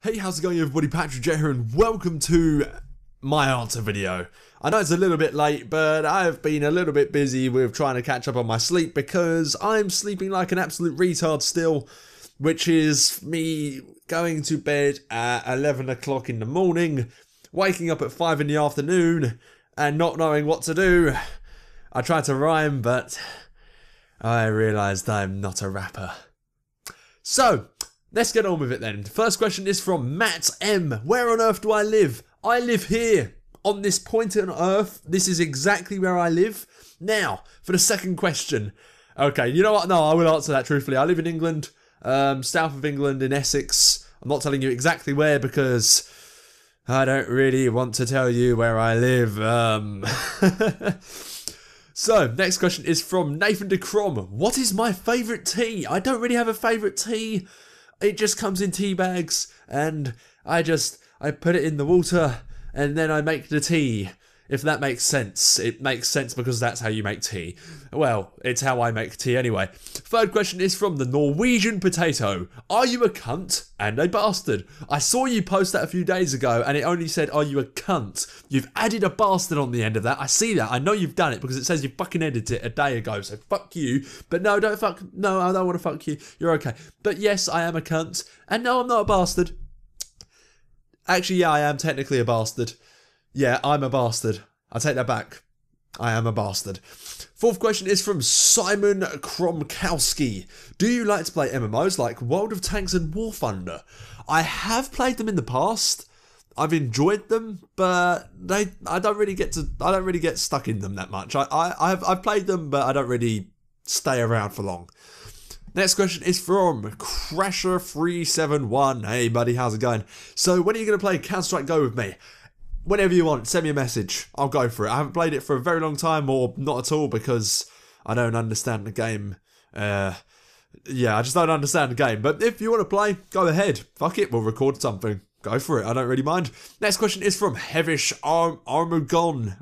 Hey, how's it going everybody, Patrickjet here and welcome to my answer video. I know it's a little bit late, but I've been a little bit busy with trying to catch up on my sleep because I'm sleeping like an absolute retard still, which is me going to bed at 11 o'clock in the morning, waking up at 5 in the afternoon and not knowing what to do. I tried to rhyme, but I realised I'm not a rapper. So, let's get on with it then. The first question is from Matt M. Where on earth do I live? I live here, on this point on earth. This is exactly where I live. Now, for the second question. Okay, you know what? No, I will answer that truthfully. I live in England, south of England in Essex. I'm not telling you exactly where because I don't really want to tell you where I live. So, next question is from Nathan DeCrom. What is my favourite tea? I don't really have a favourite tea. It just comes in tea bags, and I put it in the water, and then I make the tea. If that makes sense. It makes sense because that's how you make tea. Well, it's how I make tea anyway. Third question is from the Norwegian Potato. Are you a cunt and a bastard? I saw you post that a few days ago, and it only said, are you a cunt? You've added a bastard on the end of that. I see that. I know you've done it because it says you fucking edited it a day ago, so fuck you. But no, don't fuck. No, I don't want to fuck you. You're okay. But yes, I am a cunt. And no, I'm not a bastard. Actually, yeah, I am technically a bastard. Yeah, I'm a bastard. I take that back. I am a bastard. Fourth question is from Simon Kromkowski. Do you like to play MMOs like World of Tanks and War Thunder? I have played them in the past. I've enjoyed them, but I don't really get stuck in them that much. I've played them, but I don't really stay around for long. Next question is from Crasher371. Hey buddy, how's it going? So when are you going to play Counter-Strike Go with me? Whenever you want, send me a message. I'll go for it. I haven't played it for a very long time, or not at all, because I don't understand the game. Yeah, I just don't understand the game. But if you want to play, go ahead. Fuck it, we'll record something. Go for it. I don't really mind. Next question is from Hevish Armugum.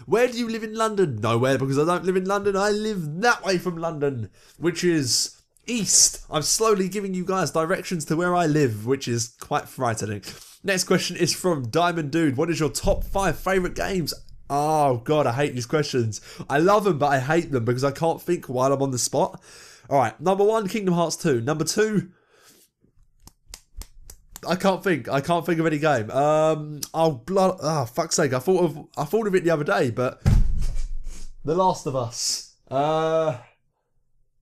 Where do you live in London? Nowhere, because I don't live in London. I live that way from London, which is east. I'm slowly giving you guys directions to where I live, which is quite frightening. Next question is from Diamond Dude. What is your top 5 favourite games? Oh god, I hate these questions. I love them, but I hate them because I can't think while I'm on the spot. Alright, number 1, Kingdom Hearts 2. Number 2, I can't think of any game. Fuck's sake, I thought of it the other day, but The Last of Us. Grand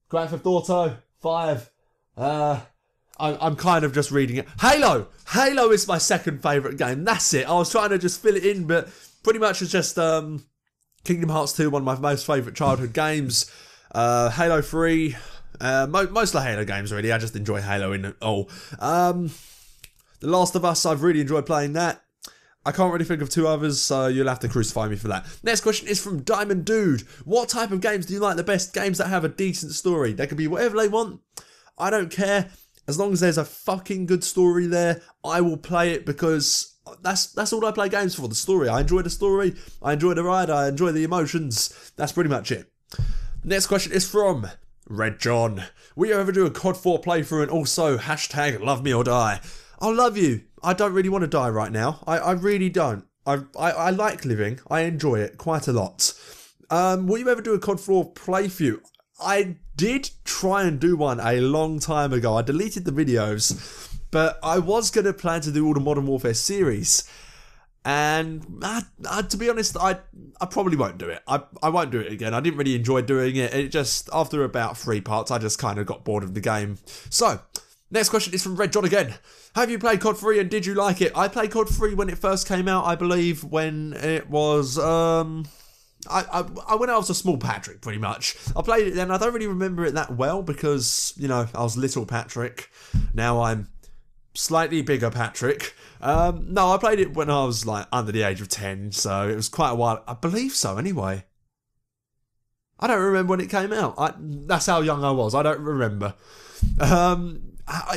Theft Auto 5. I'm kind of just reading it. Halo! Halo is my second favourite game. That's it. I was trying to just fill it in, but pretty much it's just Kingdom Hearts 2, one of my most favourite childhood games. Halo 3. Most of the Halo games, really. I just enjoy Halo in it all. The Last of Us, I've really enjoyed playing that. I can't really think of 2 others, so you'll have to crucify me for that. Next question is from Diamond Dude. What type of games do you like the best? Games that have a decent story. They can be whatever they want. I don't care. As long as there's a fucking good story there, I will play it because that's all I play games for, the story. I enjoy the story, I enjoy the ride, I enjoy the emotions. That's pretty much it. Next question is from Red John. Will you ever do a COD 4 playthrough and also hashtag love me or die? I'll love you. I don't really want to die right now. I really don't. I like living. I enjoy it quite a lot. Will you ever do a COD 4 playthrough? I did try and do one a long time ago. I deleted the videos, but I was going to plan to do all the Modern Warfare series. And to be honest, I probably won't do it. I won't do it again. I didn't really enjoy doing it. It just, after about 3 parts, I just kind of got bored of the game. So, next question is from Red John again. Have you played COD 3 and did you like it? I played COD 3 when it first came out, I believe, when it was, when I was a small Patrick, pretty much. I played it then. I don't really remember it that well because, you know, I was little Patrick. Now I'm slightly bigger Patrick. No, I played it when I was, like, under the age of 10, so it was quite a while. I believe so, anyway. I don't remember when it came out. That's how young I was. I don't remember.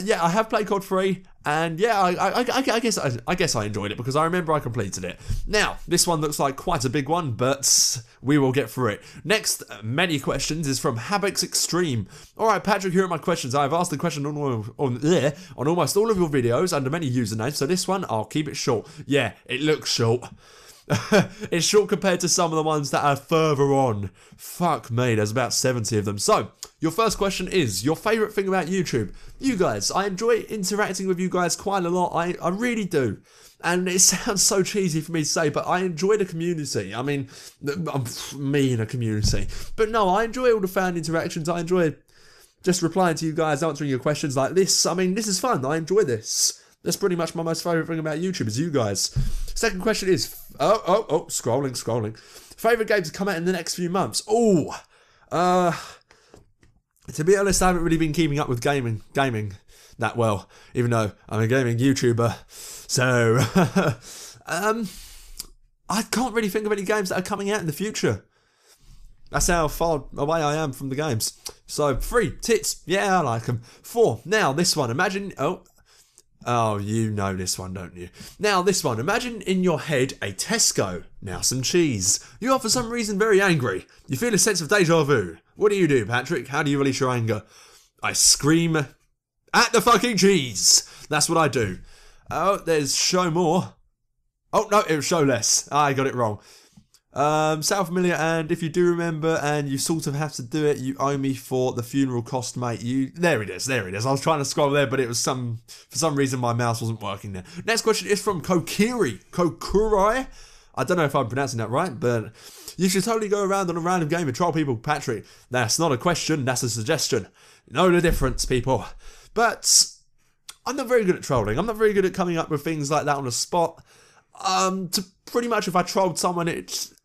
yeah, I have played COD 3, and yeah, I guess I enjoyed it because I remember I completed it. Now, this one looks like quite a big one, but we will get through it. Next, many questions is from Habix Extreme. Alright, Patrick, here are my questions. I've asked the question on almost all of your videos under many usernames, so this one, I'll keep it short. Yeah, it looks short. It's short compared to some of the ones that are further on. Fuck me, there's about 70 of them. So, your first question is, your favourite thing about YouTube? You guys, I enjoy interacting with you guys quite a lot. I really do. And it sounds so cheesy for me to say, but I enjoy the community. I mean, me in a community. But no, I enjoy all the fan interactions. I enjoy just replying to you guys, answering your questions like this. I mean, this is fun. I enjoy this. That's pretty much my most favourite thing about YouTube is you guys. Second question is, scrolling. Favourite games to come out in the next few months? To be honest, I haven't really been keeping up with gaming that well, even though I'm a gaming YouTuber. So, I can't really think of any games that are coming out in the future. That's how far away I am from the games. So, 3, tits. Yeah, I like them. 4, now this one. Imagine, oh, you know this one, don't you? Now, this one. Imagine in your head a Tesco. Now some cheese. You are for some reason very angry. You feel a sense of deja vu. What do you do, Patrick? How do you release your anger? I scream at the fucking cheese. That's what I do. Oh, there's show more. Oh, no, it was show less. I got it wrong. Sound familiar, and if you do remember and you sort of have to do it, you owe me for the funeral cost, mate. There it is. I was trying to scroll there, but it was for some reason my mouse wasn't working there. Next question is from Kokurai. I don't know if I'm pronouncing that right, but you should totally go around on a random game and troll people, Patrick. That's not a question, that's a suggestion. You know the difference, people. But I'm not very good at trolling. I'm not very good at coming up with things like that on the spot. Pretty much if I trolled someone,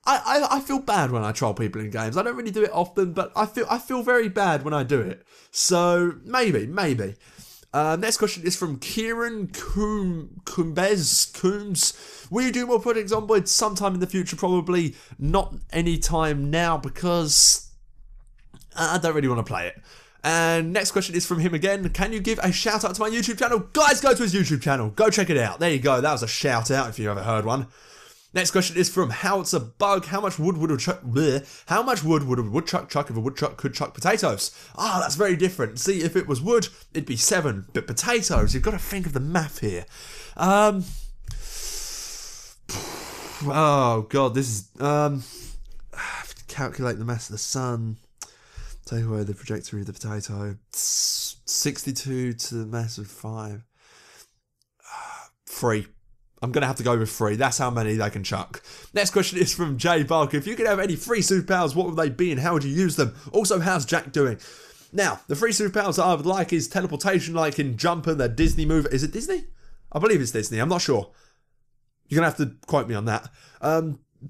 I feel bad when I troll people in games. I don't really do it often, but I feel very bad when I do it. So maybe. Next question is from Kieran Coombs. Will you do more projects on board sometime in the future? Probably not anytime now because I don't really want to play it. And next question is from him again. Can you give a shout out to my YouTube channel? Guys, go to his YouTube channel. Go check it out. There you go. That was a shout out if you ever heard one. Next question is from How It's a Bug. How much wood would a woodchuck chuck if a woodchuck could chuck potatoes? Ah, that's very different. See, if it was wood, it'd be 7. But potatoes, you've got to think of the math here. Oh god, this is calculate the mass of the sun. Take away the trajectory of the potato. 62 to the mass of 5. 3. I'm going to have to go with 3. That's how many they can chuck. Next question is from Jay Barker. If you could have any free superpowers, what would they be and how would you use them? Also, how's Jack doing? Now, the free superpowers that I would like is teleportation, like in Jumper, the Disney movie. Is it Disney? I believe it's Disney. I'm not sure. You're going to have to quote me on that.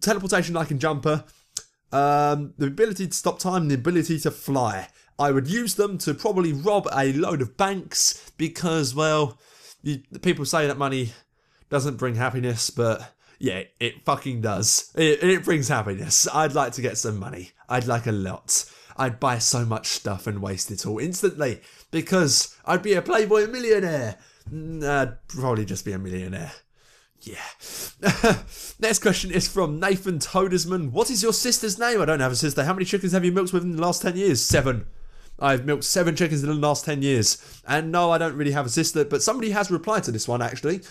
Teleportation, like in Jumper. The ability to stop time, the ability to fly. I would use them to probably rob a load of banks because, well, people say that money doesn't bring happiness, but yeah, it fucking does. It brings happiness. I'd like to get some money. I'd like a lot. I'd buy so much stuff and waste it all instantly because I'd be a Playboy millionaire. I'd probably just be a millionaire. Yeah. Next question is from Nathan Todersman. What is your sister's name? I don't have a sister. How many chickens have you milked within the last 10 years? 7. I've milked 7 chickens in the last 10 years. And no, I don't really have a sister, but somebody has replied to this one, actually.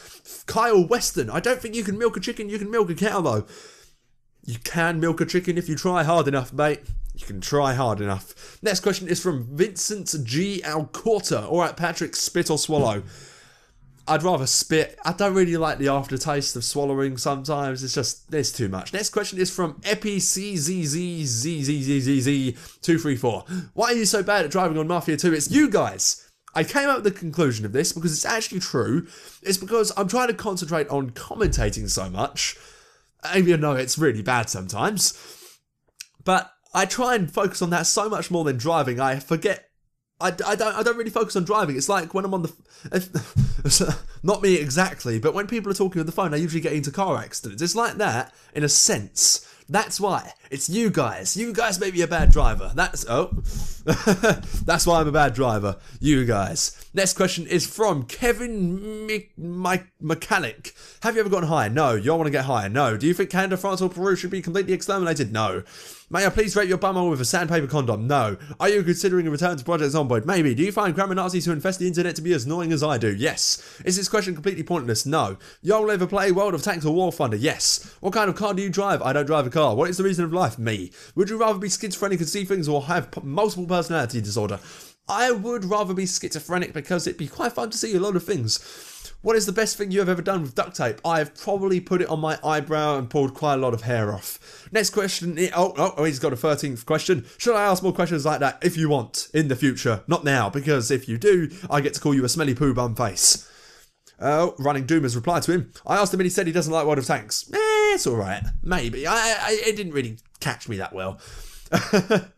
Kyle Weston. I don't think you can milk a chicken. You can milk a cow, though. You can milk a chicken if you try hard enough, mate. You can try hard enough. Next question is from Vincent G. Alcorta. All right, Patrick, spit or swallow? I'd rather spit. I don't really like the aftertaste of swallowing sometimes. It's too much. Next question is from EpiCZZZZZZZ234. Why are you so bad at driving on Mafia 2? It's you guys. I came up with the conclusion of this because it's actually true. It's because I'm trying to concentrate on commentating so much. Even though it's really bad sometimes. But I try and focus on that so much more than driving. I forget. I don't really focus on driving. It's like when I'm on the... not me exactly, but when people are talking on the phone, I usually get into car accidents. It's like that, in a sense. That's why. It's you guys. You guys make me a bad driver. That's that's why I'm a bad driver. You guys. Next question is from Kevin Mechanic. Have you ever gotten high? No. You don't want to get high? No. Do you think Canada, France or Peru should be completely exterminated? No. May I please rape your bumhole with a sandpaper condom? No. Are you considering a return to Project Zomboid? Maybe. Do you find grammar Nazis who infest the internet to be as annoying as I do? Yes. Is this question completely pointless? No. You'll ever play World of Tanks or War Thunder? Yes. What kind of car do you drive? I don't drive a car. What is the reason of life? Me. Would you rather be schizophrenic and see things or have multiple personality disorder? I would rather be schizophrenic because it'd be quite fun to see a lot of things. What is the best thing you have ever done with duct tape? I've probably put it on my eyebrow and pulled quite a lot of hair off. Next question. Oh, he's got a 13th question. Should I ask more questions like that if you want in the future? Not now, because if you do, I get to call you a smelly poo bum face. Oh, Running Doom has replied to him. I asked him and he said he doesn't like World of Tanks. It's alright. Maybe. It didn't really catch me that well.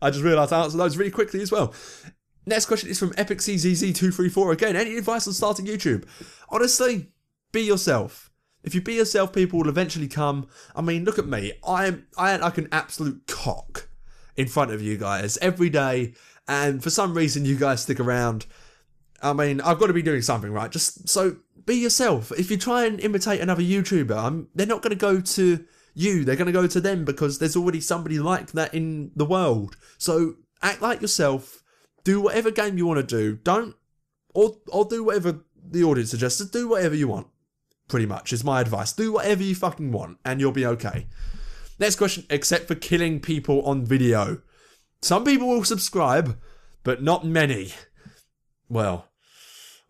I just realised I answered those really quickly as well. Next question is from EpicCZZ234 again. Any advice on starting YouTube? Honestly, be yourself. If you be yourself, people will eventually come. I mean, look at me. I act like an absolute cock in front of you guys every day. And for some reason, you guys stick around. I mean, I've got to be doing something, right? Just so be yourself. If you try and imitate another YouTuber, they're not going to go to you. They're going to go to them because there's already somebody like that in the world. So act like yourself. Do whatever game you want to do. Don't, or do whatever the audience suggests. Just do whatever you want. Pretty much is my advice. Do whatever you fucking want and you'll be okay. Next question, except for killing people on video. Some people will subscribe, but not many. Well,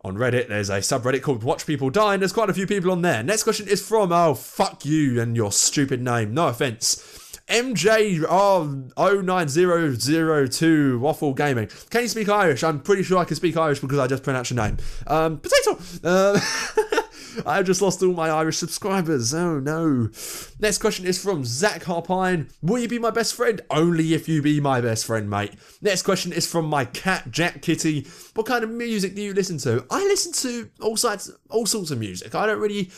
on Reddit, there's a subreddit called Watch People Die, and there's quite a few people on there. Next question is from, oh, fuck you and your stupid name. No offense. MJ09002 Waffle Gaming. Can you speak Irish? I'm pretty sure I can speak Irish because I just pronounced your name. Potato! I've just lost all my Irish subscribers. Oh no. Next question is from Zach Harpine. Will you be my best friend? Only if you be my best friend, mate. Next question is from my cat, Jack Kitty. What kind of music do you listen to? I listen to all sorts of music. I don't really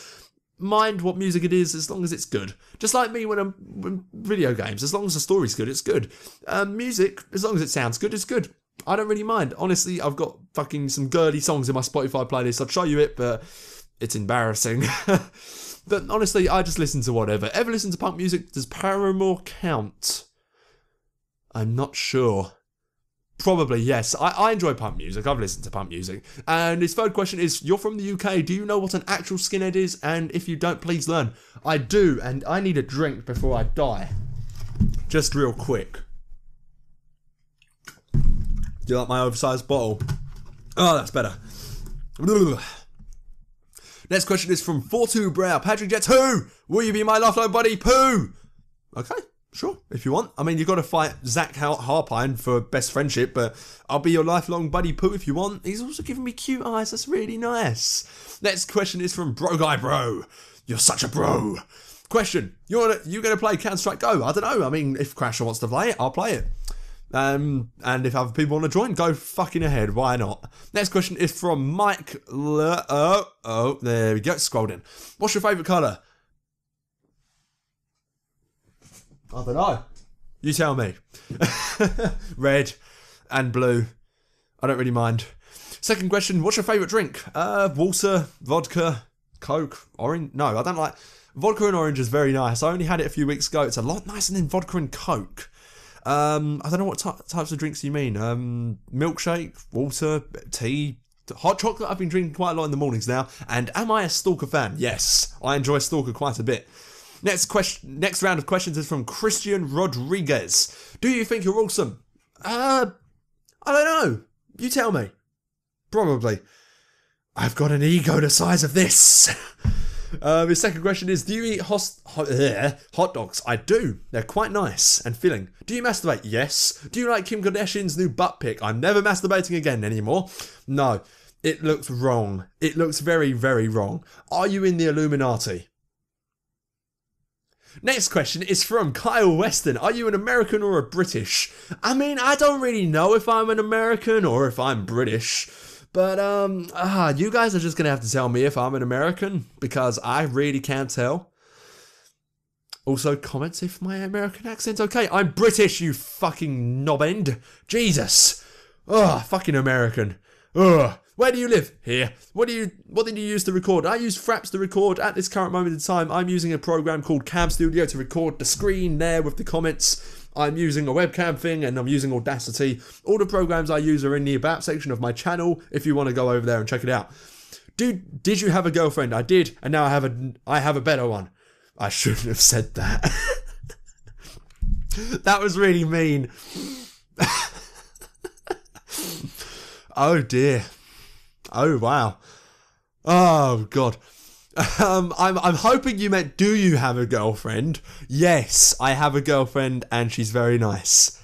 mind what music it is as long as it's good. Just like me when video games, as long as the story's good, it's good. Music, as long as it sounds good, it's good. I don't really mind. Honestly, I've got fucking some girly songs in my Spotify playlist. I'd show you it, but it's embarrassing. But honestly, I just listen to whatever. Ever listen to punk music? Does Paramore count? I'm not sure. Probably, yes. I enjoy punk music. I've listened to punk music. And his third question is, you're from the UK. Do you know what an actual skinhead is? And if you don't, please learn. I do, and I need a drink before I die. Just real quick. Do you like my oversized bottle? Oh, that's better. Next question is from 42Brow. Patrickjet, who? Will you be my lifelong buddy? Pooh! Okay. Sure, if you want. I mean, you've got to fight Zach Harpine for best friendship, but I'll be your lifelong buddy Pooh if you want. He's also giving me cute eyes. That's really nice. Next question is from Bro Guy Bro. You're such a bro. Question. You going to play Counter-Strike Go? I don't know. I mean, if Crasher wants to play it, I'll play it. And if other people want to join, go fucking ahead. Why not? Next question is from Mike. There we go. Scrolled in. What's your favourite colour? I don't know. You tell me. Red and blue. I don't really mind. Second question. What's your favourite drink? Water, vodka, Coke, orange. No, I don't like... Vodka and orange is very nice. I only had it a few weeks ago. It's a lot nicer than vodka and Coke. I don't know what types of drinks you mean. Milkshake, water, tea, hot chocolate. I've been drinking quite a lot in the mornings now. And am I a Stalker fan? Yes. I enjoy Stalker quite a bit. Next round of questions is from Christian Rodriguez. Do you think you're awesome? I don't know. You tell me. Probably. I've got an ego the size of this. His second question is, do you eat hot dogs? I do. They're quite nice and filling. Do you masturbate? Yes. Do you like Kim Kardashian's new butt pic? I'm never masturbating again anymore. No. It looks wrong. It looks very, very wrong. Are you in the Illuminati? Next question is from Kyle Weston. Are you an American or a British? I mean, I don't really know if I'm an American or if I'm British. But, you guys are just going to have to tell me if I'm an American, because I really can't tell. Also, comments if my American accent's okay. I'm British, you fucking knobend. Jesus. Ugh, fucking American. Ugh. Where do you live? Here. What did you use to record? I use Fraps to record. At this current moment in time, I'm using a program called Cam Studio to record the screen there with the comments. I'm using a webcam thing, and I'm using Audacity. All the programs I use are in the About section of my channel, if you want to go over there and check it out. Did you have a girlfriend? I did, and now I have a better one. I shouldn't have said that. That was really mean. Oh dear. Oh wow. Oh god. I'm hoping you meant, do you have a girlfriend? Yes, I have a girlfriend and she's very nice.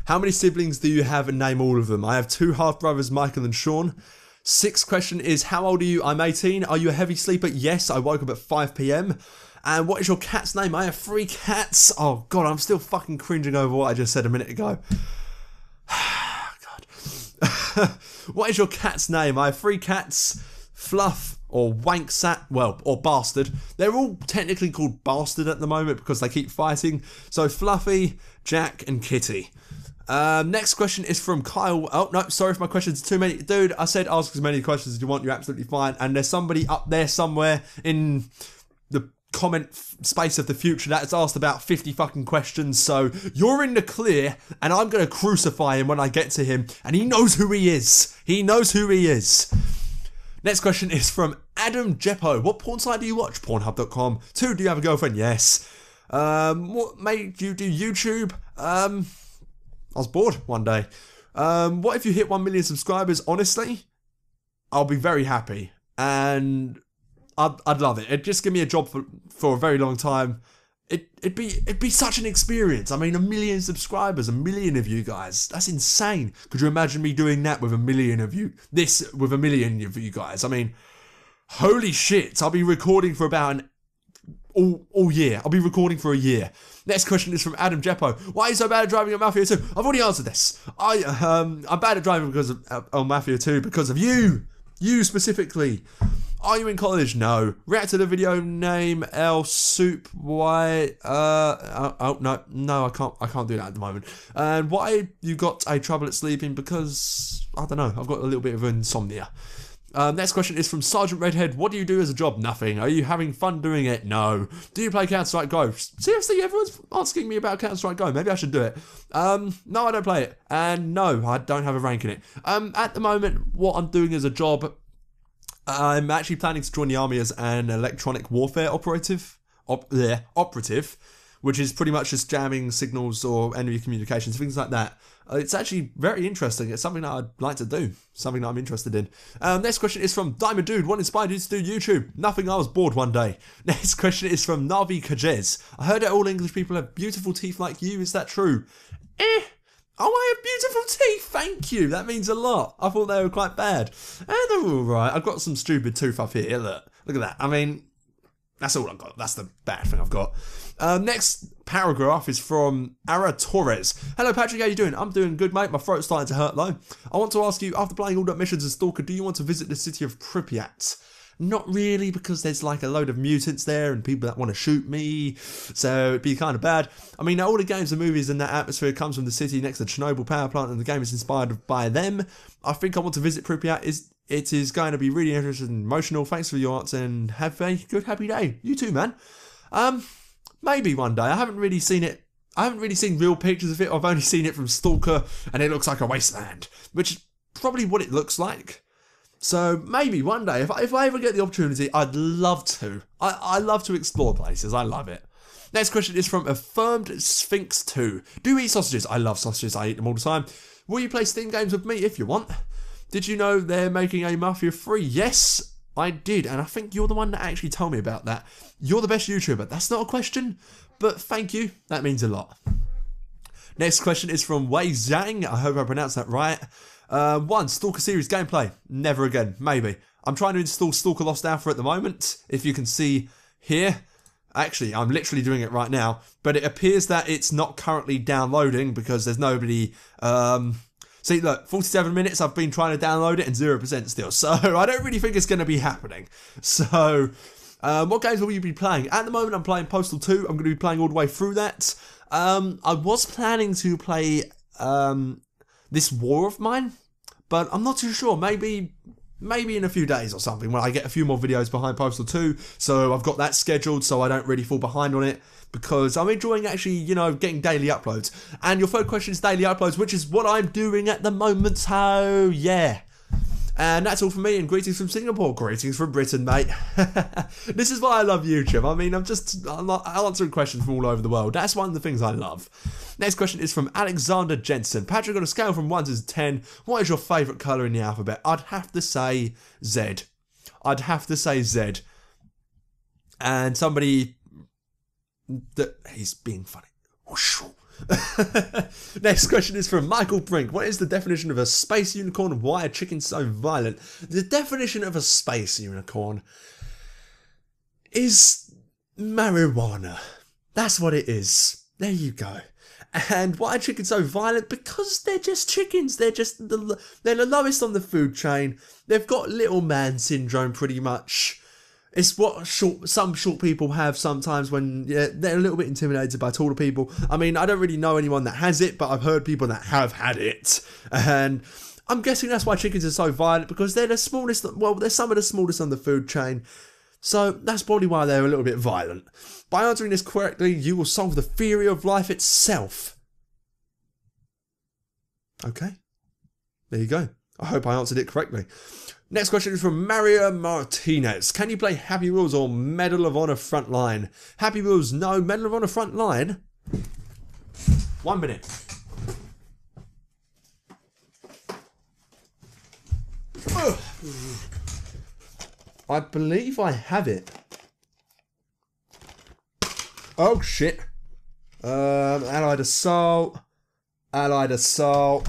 How many siblings do you have, and name all of them? I have 2 half brothers, Michael and Sean. 6th question is, how old are you? I'm 18. Are you a heavy sleeper? Yes, I woke up at 5 PM. And what is your cat's name? I have 3 cats. Oh god, I'm still fucking cringing over what I just said a minute ago. God. What is your cat's name? I have 3 cats. Fluff, or Wanksat, well, or Bastard. They're all technically called Bastard at the moment because they keep fighting. So Fluffy, Jack, and Kitty. Next question is from Kyle. Oh, no, sorry if my questions are too many. Dude, I said ask as many questions as you want. You're absolutely fine. And there's somebody up there somewhere in the comment space of the future that has asked about 50 fucking questions. So you're in the clear, and I'm going to crucify him when I get to him. And he knows who he is. He knows who he is. Next question is from Adam Jeppo. What porn site do you watch? Pornhub.com. 2, do you have a girlfriend? Yes. What made you do YouTube? I was bored one day. What if you hit 1 million subscribers? Honestly, I'll be very happy. And I'd love it. It'd just give me a job for a very long time. It'd be such an experience. I mean, 1 million subscribers, 1 million of you guys. That's insane. Could you imagine me doing that with 1 million of you? With 1 million of you guys. I mean, holy shit. I'll be recording for about all year. I'll be recording for a year. Next question is from Adam Jeppo. Why are you so bad at driving at Mafia 2? I've already answered this. I'm bad at driving because of Mafia 2 because of you. You specifically. Are you in college? No. React to the video name L Soup. Why? No, I can't do that at the moment. And why you got a trouble at sleeping? Because I don't know. I've got a little bit of insomnia. Next question is from Sergeant Redhead. What do you do as a job? Nothing. Are you having fun doing it? No. Do you play Counter-Strike Go? Seriously, everyone's asking me about Counter-Strike Go. Maybe I should do it. No, I don't play it. And no, I don't have a rank in it. At the moment, what I'm doing as a job, I'm actually planning to join the army as an electronic warfare operative, which is pretty much just jamming signals or enemy communications, things like that. It's actually very interesting. It's something that I'd like to do, something that I'm interested in. Next question is from Diamond Dude. What inspired you to do YouTube? Nothing, I was bored one day. Next question is from Navi Kajez. I heard that all English people have beautiful teeth like you. Is that true? Oh, I have beautiful teeth, thank you. That means a lot. I thought they were quite bad. They're alright. I've got some stupid tooth up here. Look at that. I mean, that's all I've got. That's the bad thing I've got. Next paragraph is from Ara Torres. Hello Patrick, how you doing? I'm doing good, mate. My throat's starting to hurt though. I want to ask you, after playing all that missions as Stalker, do you want to visit the city of Pripyat? Not really, because there's like a load of mutants there and people that want to shoot me, so it'd be kind of bad. I mean, all the games and movies in that atmosphere comes from the city next to the Chernobyl power plant, and the game is inspired by them. I think I want to visit Pripyat. It is going to be really interesting and emotional. Thanks for your answer and have a good happy day. You too, man. Maybe one day. I haven't really seen it. I haven't really seen real pictures of it. I've only seen it from Stalker, and it looks like a wasteland, which is probably what it looks like. So maybe one day, if I ever get the opportunity, I'd love to. I love to explore places. I love it. Next question is from Affirmed Sphinx 2. Do you eat sausages? I love sausages. I eat them all the time. Will you play Steam games with me if you want? Did you know they're making a Mafia 3? Yes, I did. And I think you're the one that actually told me about that. You're the best YouTuber. That's not a question, but thank you. That means a lot. Next question is from Wei Zhang. I hope I pronounced that right. 1. Stalker series gameplay. Never again. Maybe. I'm trying to install Stalker Lost Alpha at the moment. If you can see here. Actually, I'm literally doing it right now. But it appears that it's not currently downloading because there's nobody... See, look, 47 minutes I've been trying to download it and 0% still. So I don't really think it's going to be happening. So What games will you be playing? At the moment, I'm playing Postal 2. I'm going to be playing all the way through that. I was planning to play this War of Mine, but I'm not too sure. Maybe in a few days or something when I get a few more videos behind Postal 2. So I've got that scheduled so I don't really fall behind on it, because I'm enjoying actually, you know, getting daily uploads. And your third question is daily uploads, which is what I'm doing at the moment. So yeah. And that's all from me, and greetings from Singapore. Greetings from Britain, mate. This is why I love YouTube. I mean, I'm not answering questions from all over the world. That's one of the things I love. Next question is from Alexander Jensen. Patrick, on a scale from 1 to 10, what is your favourite colour in the alphabet? I'd have to say Z. I'd have to say Z. And somebody... he's being funny. Next question is from Michael Brink. What is the definition of a space unicorn? Why are chickens so violent? The definition of a space unicorn is marijuana. That's what it is. There you go. And why are chickens so violent? Because they're just chickens. They're the lowest on the food chain. They've got little man syndrome pretty much. It's what some short people have sometimes when they're a little bit intimidated by taller people. I mean, I don't really know anyone that has it, but I've heard people that have had it. And I'm guessing that's why chickens are so violent, because they're the smallest, well, they're some of the smallest on the food chain. So that's probably why they're a little bit violent. By answering this correctly, you will solve the theory of life itself. Okay. There you go. I hope I answered it correctly. Next question is from Maria Martinez. Can you play Happy Wheels or Medal of Honor Frontline? Happy Wheels, no. Medal of Honor Frontline? 1 minute. Ugh. I believe I have it. Oh shit. Allied Assault. Allied Assault.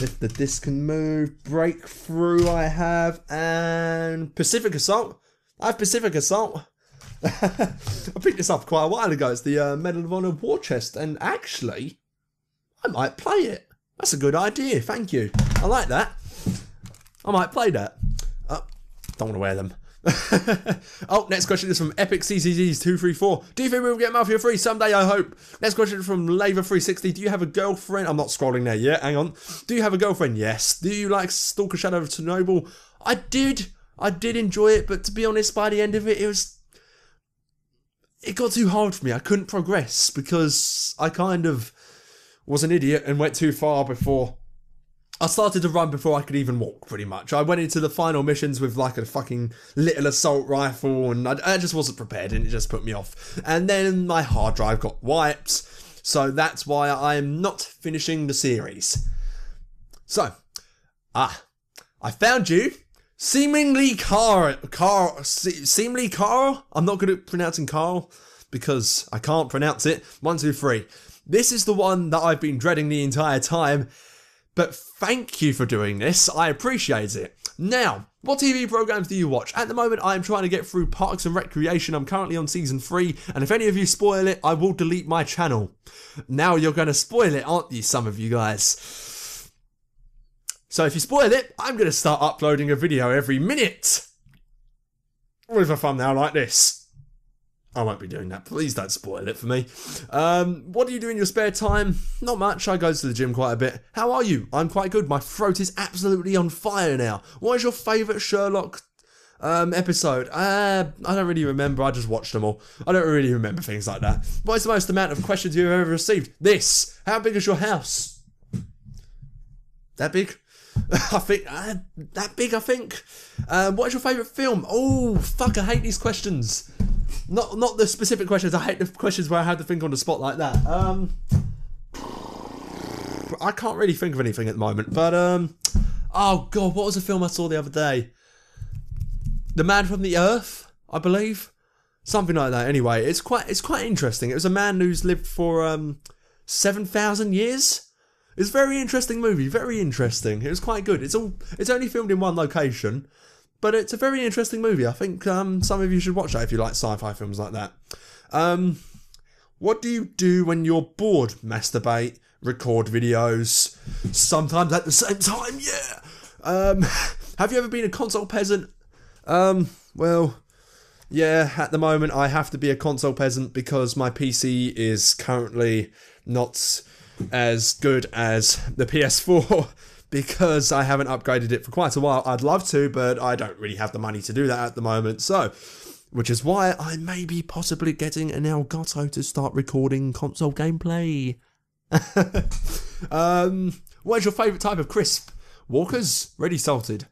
If the disc can move, Breakthrough I have, and Pacific Assault. I have Pacific Assault. I picked this up quite a while ago. It's the Medal of Honor War Chest, and actually, I might play it. That's a good idea, thank you. I like that. I might play that. Oh, don't want to wear them. Oh, next question is from Epic CCGs234. Do you think we will get Mafia 3 someday? I hope. Next question from Laver360. Do you have a girlfriend? I'm not scrolling there yet. Hang on. Do you have a girlfriend? Yes. Do you like Stalker Shadow of Chernobyl? I did enjoy it, but to be honest, by the end of it, it got too hard for me. I couldn't progress because I kind of was an idiot and went too far before. I started to run before I could even walk, pretty much. I went into the final missions with like a fucking little assault rifle, and I just wasn't prepared, and it just put me off. And then my hard drive got wiped, so that's why I am not finishing the series. So, I found you. Seemingly Carl. I'm not good at pronouncing Carl because I can't pronounce it. 1, 2, 3. This is the one that I've been dreading the entire time. But thank you for doing this. I appreciate it. Now, what TV programs do you watch? At the moment, I am trying to get through Parks and Recreation. I'm currently on season 3, and if any of you spoil it, I will delete my channel. Now you're going to spoil it, aren't you, some of you guys? So if you spoil it, I'm going to start uploading a video every minute with a thumbnail like this. I won't be doing that. Please don't spoil it for me. What do you do in your spare time? Not much. I go to the gym quite a bit. How are you? I'm quite good. My throat is absolutely on fire now. What is your favourite Sherlock episode? I don't really remember. I just watched them all. I don't really remember things like that. What is the most amount of questions you've ever received? This. How big is your house? That big? I think that big. I think. What is your favourite film? Oh fuck! I hate these questions. Not the specific questions. I hate the questions where I have to think on the spot like that. I can't really think of anything at the moment. But oh god, what was the film I saw the other day? The Man from the Earth, I believe, something like that. Anyway, it's quite interesting. It was a man who's lived for 7,000 years. It's a very interesting movie. Very interesting. It was quite good. It's only filmed in one location. But it's a very interesting movie. I think some of you should watch that if you like sci-fi films like that. What do you do when you're bored? Masturbate, record videos, sometimes at the same time, yeah. Have you ever been a console peasant? Well, yeah, at the moment I have to be a console peasant because my PC is currently not as good as the PS4 because I haven't upgraded it for quite a while. I'd love to, but I don't really have the money to do that at the moment, so... Which is why I may be possibly getting an Elgato to start recording console gameplay. What is your favourite type of crisp? Walkers? Ready salted.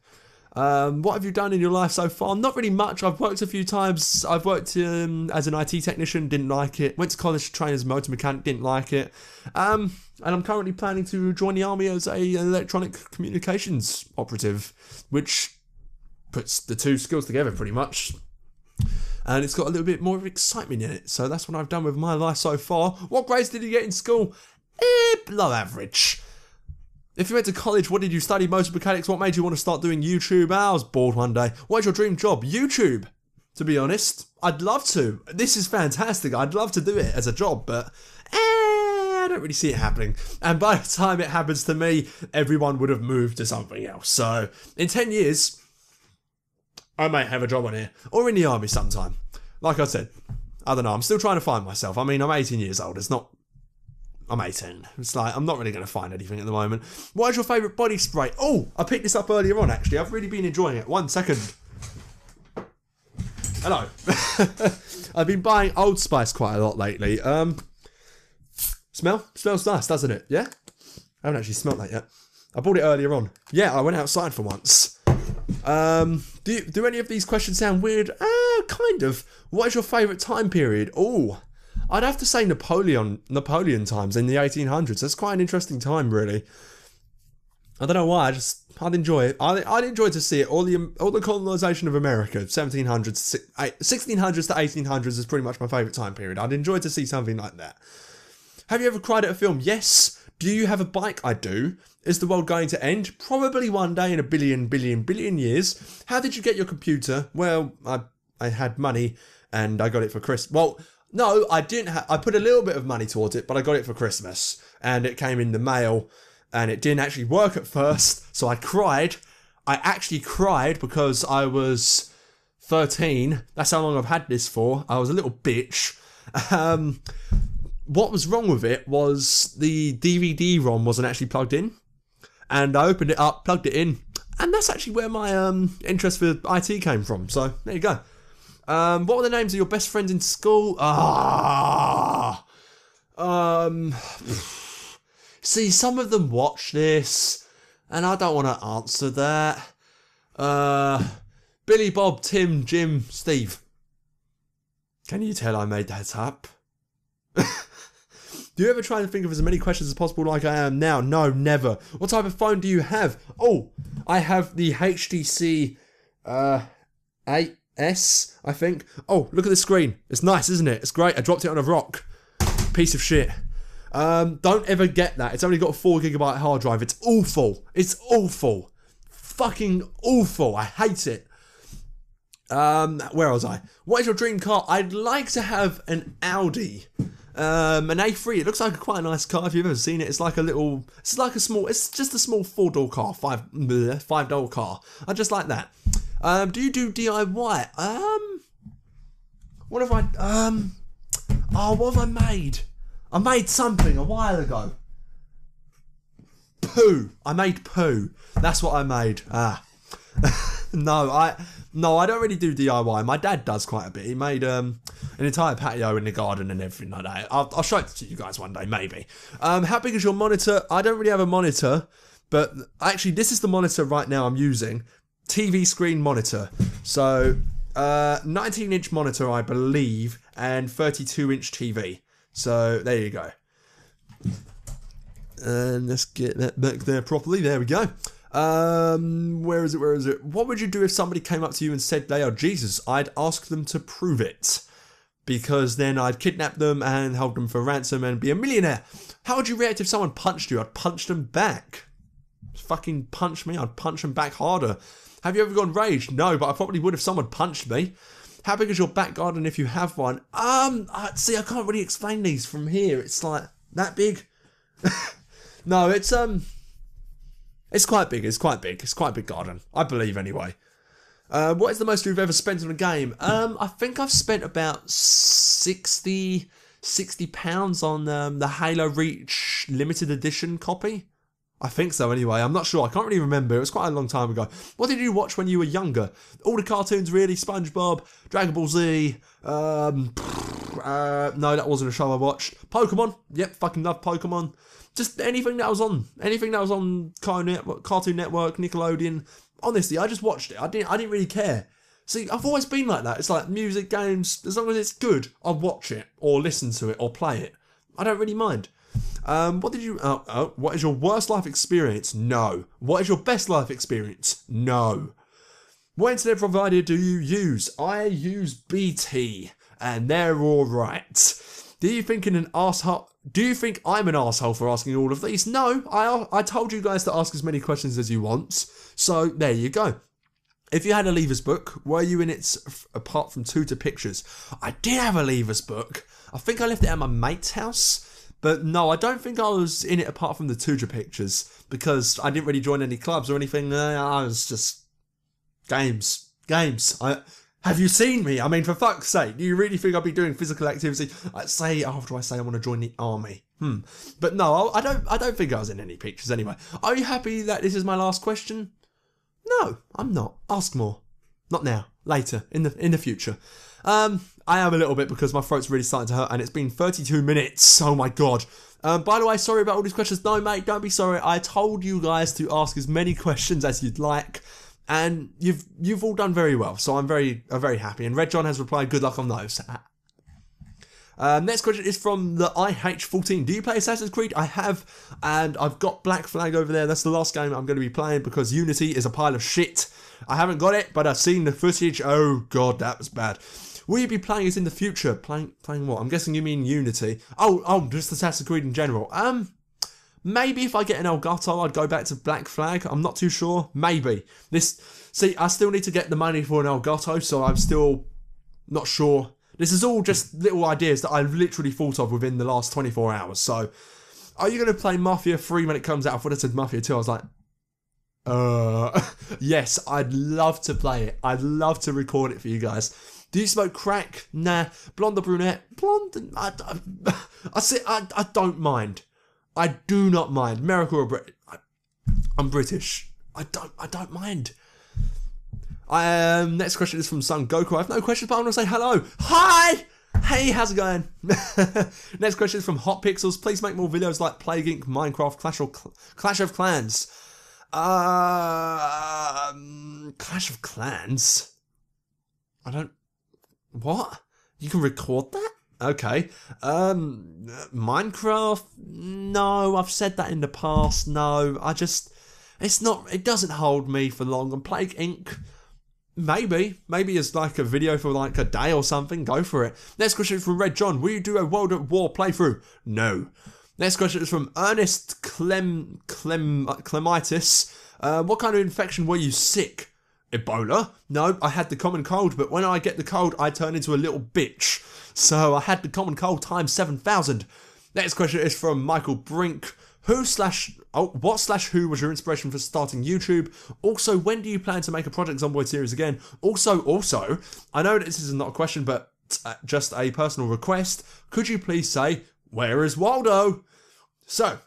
What have you done in your life so far? Not really much. I've worked a few times. I've worked as an IT technician, didn't like it. Went to college to train as a motor mechanic, didn't like it. And I'm currently planning to join the army as an electronic communications operative, which puts the two skills together pretty much. And it's got a little bit more of excitement in it. So that's what I've done with my life so far. What grades did you get in school? Below average. If you went to college, what did you study? Motor mechanics. What made you want to start doing YouTube? I was bored one day. What is your dream job? YouTube. To be honest, I'd love to. This is fantastic. I'd love to do it as a job, but I don't really see it happening. And by the time it happens to me, everyone would have moved to something else. So in 10 years, I might have a job on here or in the army sometime. Like I said, I don't know. I'm still trying to find myself. I mean, I'm 18 years old. It's not... I'm 18. It's like, I'm not really going to find anything at the moment. What is your favourite body spray? Oh, I picked this up earlier on, actually. I've really been enjoying it. 1 second. Hello. I've been buying Old Spice quite a lot lately. Smells nice, doesn't it? Yeah? I haven't actually smelt that yet. I bought it earlier on. Yeah, I went outside for once. Do any of these questions sound weird? Kind of. What is your favourite time period? Oh, I'd have to say Napoleon times in the 1800s. That's quite an interesting time, really. I don't know why. I'd enjoy it. I'd enjoy to see it. All the colonisation of America, 1600s to 1800s is pretty much my favourite time period. I'd enjoy to see something like that. Have you ever cried at a film? Yes. Do you have a bike? I do. Is the world going to end? Probably one day in a billion years. How did you get your computer? Well, I had money and I got it for Christmas. Well, no, I didn't. I put a little bit of money towards it, but I got it for Christmas and it came in the mail and it didn't actually work at first. So I cried. I actually cried because I was 13. That's how long I've had this for. I was a little bitch. What was wrong with it was the DVD-ROM wasn't actually plugged in. And I opened it up, plugged it in, and that's actually where my interest for IT came from. So, there you go. What were the names of your best friends in school? See, some of them watch this, and I don't want to answer that. Billy, Bob, Tim, Jim, Steve. Can you tell I made that up? Do you ever try and think of as many questions as possible like I am now? No, never. What type of phone do you have? Oh, I have the HTC 8S, I think. Oh, look at the screen. It's nice, isn't it? It's great. I dropped it on a rock. Piece of shit. Don't ever get that. It's only got a 4GB hard drive. It's awful. It's awful. Fucking awful. I hate it. Where was I? What is your dream car? I'd like to have an Audi. An A3. It looks like quite a nice car if you've ever seen it. It's like a little, it's just a small 4-door car, 5-door car. I just like that. Do you do DIY? What have I made? I made something a while ago. Poo. I made poo. That's what I made. No, I don't really do DIY. My dad does quite a bit. He made an entire patio in the garden and everything like that. I'll show it to you guys one day, maybe. How big is your monitor? I don't really have a monitor, but actually this is the monitor right now I'm using. TV screen monitor. So 19-inch monitor, I believe, and 32-inch TV. So there you go. And let's get that back there properly. There we go. Where is it? What would you do if somebody came up to you and said they are Jesus? I'd ask them to prove it. Because then I'd kidnap them and hold them for ransom and be a millionaire. How would you react if someone punched you? I'd punch them back. Fucking punch me, I'd punch them back harder. Have you ever gone rage? No, but I probably would if someone punched me. How big is your back garden if you have one? See, I can't really explain these from here. It's like, that big? No, it's quite big. It's quite a big garden. I believe, anyway. What is the most you've ever spent on a game? I think I've spent about 60 £60 on the Halo Reach limited edition copy. I think so anyway, I'm not sure, I can't really remember, it was quite a long time ago. What did you watch when you were younger? All the cartoons really, SpongeBob, Dragon Ball Z, no that wasn't a show I watched. Pokemon, yep, fucking love Pokemon. Just anything that was on Cartoon Network, Nickelodeon. Honestly, I just watched it, I didn't really care. See, I've always been like that, it's like music, games, as long as it's good, I'll watch it, or listen to it, or play it. I don't really mind. What is your worst life experience? No. What is your best life experience? No. What internet provider do you use? I use BT, and they're alright. Do you think I'm an arsehole for asking all of these? No, I told you guys to ask as many questions as you want, so there you go. If you had a Leavers book, were you in it apart from tutor pictures? I did have a Leavers book. I think I left it at my mate's house. But no, I don't think I was in it apart from the tutor pictures, because I didn't really join any clubs or anything. I was just games. Have you seen me? I mean, for fuck's sake, do you really think I'll be doing physical activity? After I say I want to join the army. But no, I don't think I was in any pictures anyway. Are you happy that this is my last question? No, I'm not. Ask more. Not now. Later. In the future. I am a little bit because my throat's really starting to hurt and it's been 32 minutes. Oh my god. By the way, sorry about all these questions. No, mate, don't be sorry. I told you guys to ask as many questions as you'd like, and you've all done very well. So I'm very happy. And Red John has replied, good luck on those. Next question is from the IH14. Do you play Assassin's Creed? I have, and I've got Black Flag over there. That's the last game I'm going to be playing because Unity is a pile of shit. I haven't got it, but I've seen the footage. Oh god, that was bad. Will you be playing it in the future? Playing what? I'm guessing you mean Unity. Oh, just Assassin's Creed in general. Maybe if I get an Elgato, I'd go back to Black Flag. I'm not too sure. Maybe. See, I still need to get the money for an Elgato, so I'm still not sure. This is all just little ideas that I've literally thought of within the last 24 hours. So, are you going to play Mafia 3 when it comes out? I thought it said Mafia 2. I was like, yes, I'd love to play it. I'd love to record it for you guys. Do you smoke crack? Nah. Blonde or brunette? Blonde. I don't mind. I do not mind. American or British? I'm British. I don't mind. Next question is from Son Goku. I have no questions, but I want to say hello. Hi! Hey, how's it going? Next question is from Hot Pixels. Please make more videos like Plague Inc., Minecraft, Clash of Clans. Clash of Clans? What? You can record that? Okay. Minecraft? No, I've said that in the past. No, it doesn't hold me for long. And Plague Inc., maybe it's like a video for like a day or something. Go for it. Next question is from Red John. Will you do a World at War playthrough? No. Next question is from Ernest Clemitis. What kind of infection were you sick? Ebola? No, I had the common cold, but when I get the cold, I turn into a little bitch. So I had the common cold times 7,000. Next question is from Michael Brink. What / who was your inspiration for starting YouTube? Also, when do you plan to make a Project Zomboid series again? Also, I know that this is not a question, but just a personal request. Could you please say, where is Waldo? So,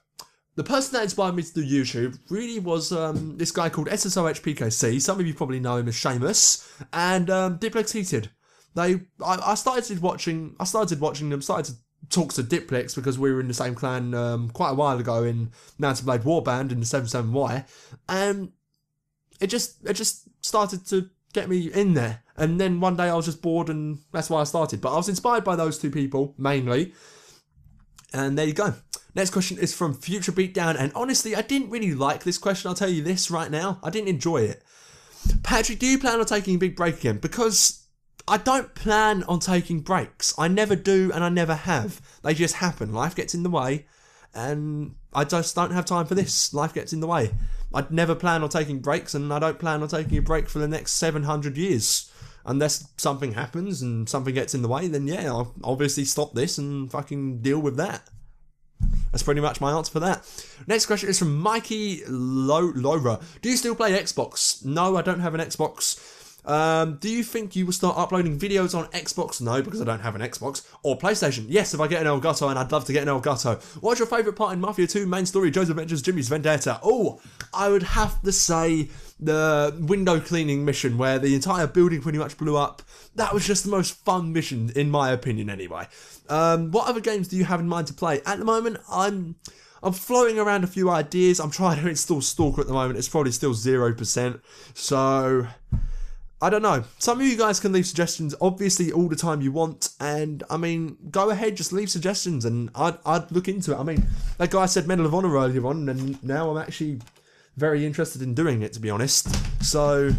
the person that inspired me to do YouTube really was this guy called SSOHPKC. Some of you probably know him as Seamus, and Diplex Heated. I started watching them, started to talk to Diplex because we were in the same clan quite a while ago in Mountain Blade Warband in the 77Y, and it just started to get me in there. And then one day I was just bored, and that's why I started. But I was inspired by those two people mainly, and there you go. Next question is from Future Beatdown, and honestly, I didn't really like this question, I'll tell you this right now. I didn't enjoy it. Patrick, do you plan on taking a big break again? Because I don't plan on taking breaks. I never do, and I never have. They just happen. Life gets in the way, and I just don't have time for this. Life gets in the way. I'd never plan on taking breaks, and I don't plan on taking a break for the next 700 years. Unless something happens and something gets in the way, then yeah, I'll obviously stop this and fucking deal with that. That's pretty much my answer for that. Next question is from Mikey Laura. Do you still play Xbox? No, I don't have an Xbox. Do you think you will start uploading videos on Xbox? No, because I don't have an Xbox. Or PlayStation? Yes, if I get an Elgato, and I'd love to get an Elgato. What's your favourite part in Mafia 2, main story, Joe's Adventures, Jimmy's Vendetta? Oh, I would have to say the window cleaning mission where the entire building pretty much blew up. That was just the most fun mission, in my opinion, anyway. What other games do you have in mind to play? At the moment, I'm floating around a few ideas. I'm trying to install Stalker at the moment. It's probably still 0%. So, I don't know. Some of you guys can leave suggestions, obviously, all the time you want. And, I mean, go ahead, just leave suggestions and I'd look into it. I mean, that guy said Medal of Honor earlier on, and now I'm actually very interested in doing it, to be honest. So,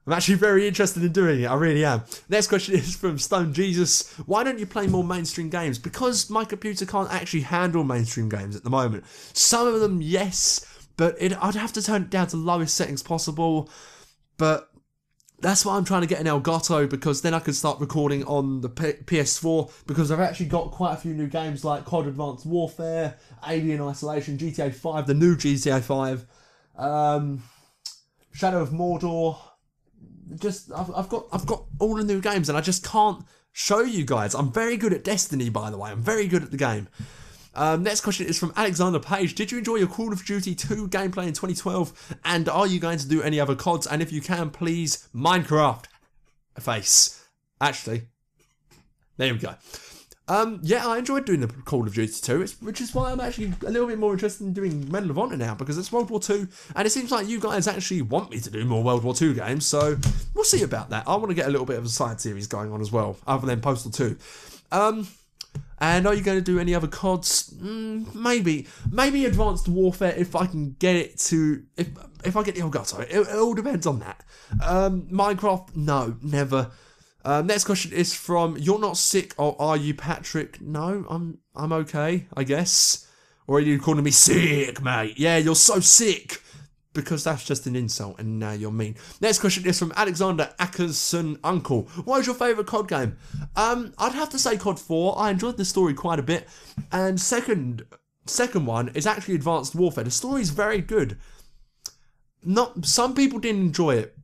I'm actually very interested in doing it, I really am. Next question is from Stone Jesus. Why don't you play more mainstream games? Because my computer can't actually handle mainstream games at the moment. Some of them, yes, but I'd have to turn it down to lowest settings possible. But that's why I'm trying to get an Elgato, because then I can start recording on the PS4, because I've actually got quite a few new games like COD Advanced Warfare, Alien Isolation, GTA 5, the new GTA 5, Shadow of Mordor. I've got all the new games, and I just can't show you guys. I'm very good at Destiny, by the way. I'm very good at the game. Next question is from Alexander Page. Did you enjoy your Call of Duty 2 gameplay in 2012? And are you going to do any other CODs? And if you can, please, Minecraft face. Actually, there we go. Yeah, I enjoyed doing the Call of Duty 2, which is why I'm actually a little bit more interested in doing Medal of Honor now, because it's World War II, and it seems like you guys actually want me to do more World War II games, so we'll see about that. I want to get a little bit of a side series going on as well, other than Postal 2. And are you going to do any other CODs? Maybe Advanced Warfare if I can get it to... If I get the Elgato. It all depends on that. Minecraft? No, never. Next question is from You're Not Sick, or Are You Patrick? No, I'm okay, I guess. Or are you calling me sick, mate? Yeah, you're so sick. Because that's just an insult, and now you're mean. Next question is from Alexander Ackerson Uncle. What is your favourite COD game? I'd have to say COD 4. I enjoyed the story quite a bit. And second one is actually Advanced Warfare. The story is very good. Some people didn't enjoy it.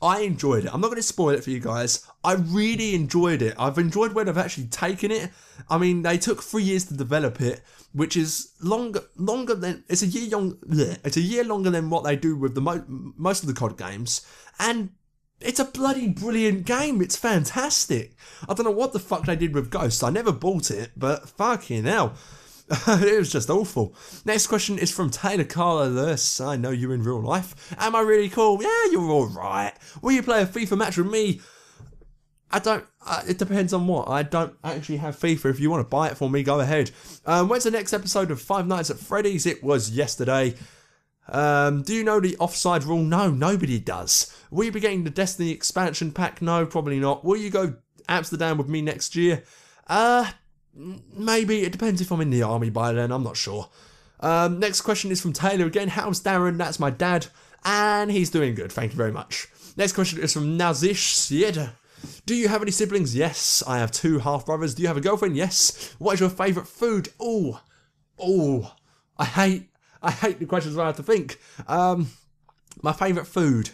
I enjoyed it. I'm not going to spoil it for you guys. I really enjoyed it. I've enjoyed where they've actually taken it. I mean, they took 3 years to develop it, which is longer than it's a year longer than what they do with the most of the COD games, and it's a bloody brilliant game. It's fantastic. I don't know what the fuck they did with Ghost. I never bought it, but fucking hell. It was just awful. Next question is from Taylor Carlos. I know you in real life. Am I really cool? Yeah, you're alright. Will you play a FIFA match with me? I don't. It depends on what. I don't actually have FIFA. If you want to buy it for me, go ahead. When's the next episode of Five Nights at Freddy's? It was yesterday. Do you know the offside rule? No, nobody does. Will you be getting the Destiny expansion pack? No, probably not. Will you go Amsterdam with me next year? Maybe. It depends if I'm in the army by then. I'm not sure. Next question is from Taylor again. How's Darren? That's my dad. And he's doing good. Thank you very much. Next question is from Nazish Sieda. Do you have any siblings? Yes. I have 2 half-brothers. Do you have a girlfriend? Yes. What is your favourite food? Oh. I hate the questions where I have to think. My favourite food.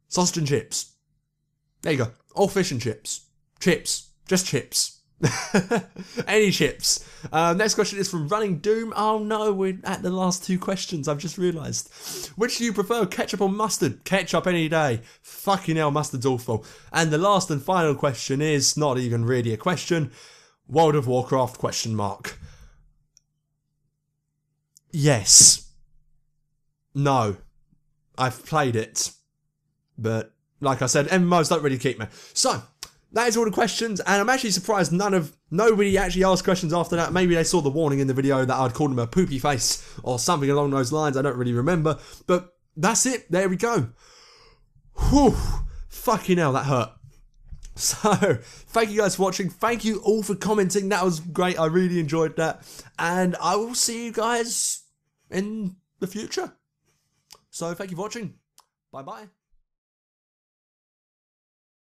Sausage and chips. There you go. Or fish and chips. Chips. Just chips. Any chips. Next question is from Running Doom. Oh no, we're at the last 2 questions. I've just realised. Which do you prefer, ketchup or mustard? Ketchup any day. Fucking hell, mustard's awful. And the last and final question is not even really a question. World of Warcraft ? Yes. No. I've played it. But like I said, MMOs don't really keep me. So, that is all the questions, and I'm actually surprised nobody actually asked questions after that. Maybe they saw the warning in the video that I'd called him a poopy face, or something along those lines. I don't really remember, but that's it. There we go. Whew. Fucking hell, that hurt. So, thank you guys for watching. Thank you all for commenting. That was great. I really enjoyed that. And I will see you guys in the future. So, thank you for watching. Bye-bye.